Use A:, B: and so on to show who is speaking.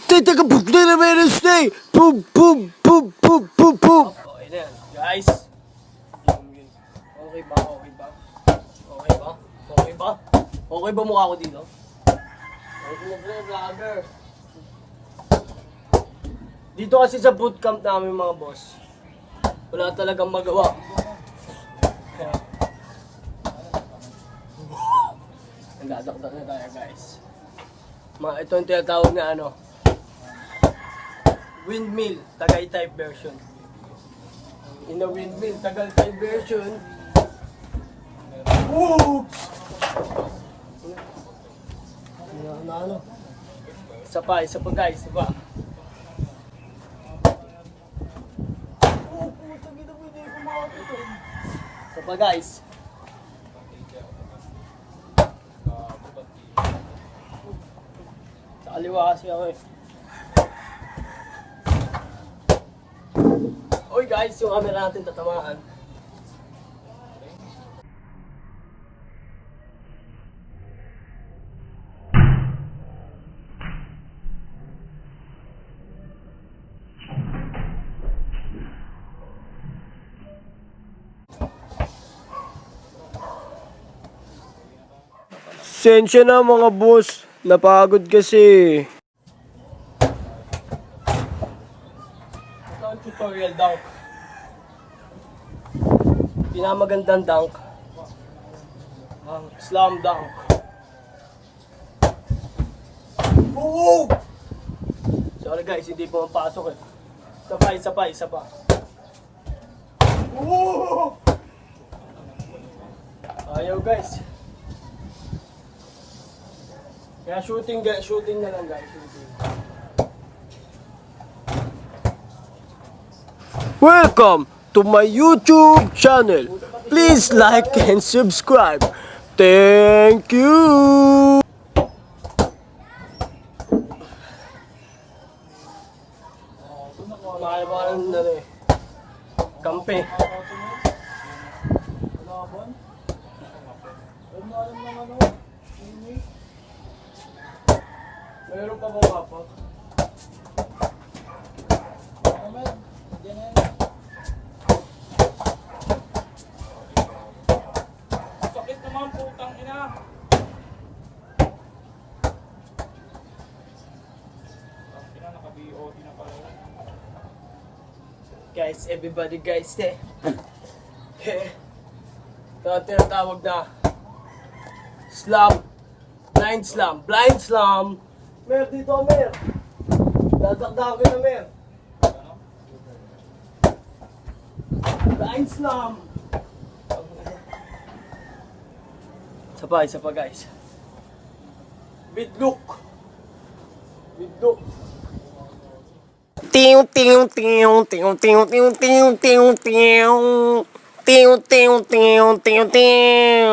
A: Teka, poop na naman ang stay! Poop, poop, poop, poop, poop, poop!
B: Okay na yan, guys. Okay ba? Okay ba? Okay ba? Okay ba? Okay ba mukha ko dito? Okay na pre, vlogger. Dito kasi sa bootcamp namin mga boss, wala talagang magawa. Nagdadakdak na tayo guys. Ito yung tinatawag na windmill, Tagaytay version. In a windmill, Tagaytay version. Oops! Isa pa guys, isa pa. Isa pa guys. Sa kaliwa kasi ako eh. Oy guys, yung camera natin tatamaan.
A: Sensya na mga boss, napagod kasi.
B: Ito ang tutorial dunk. Pinamagandang dunk. Ang slam dunk. Oo! Sorry guys, hindi po mapasok eh. Isa pa. Oo! Ayaw guys. Kaya shooting na lang guys. Shooting.
A: Welcome to my YouTube channel. Please like and subscribe. Thank you.
B: Mahal ba ng kampe? Mayroon pa bang mapak? Sakit naman putang ina. Naka-BOD na pala. Guys, everybody guys ito ang tinatawag na blind slam. Mer, dito, Mer. Dadakdakin na, Mer. Blind slam. Isa pa, guys. Bidlook.
A: Ting ting ting ting ting ting ting ting ting ting ting ting ting ting ting.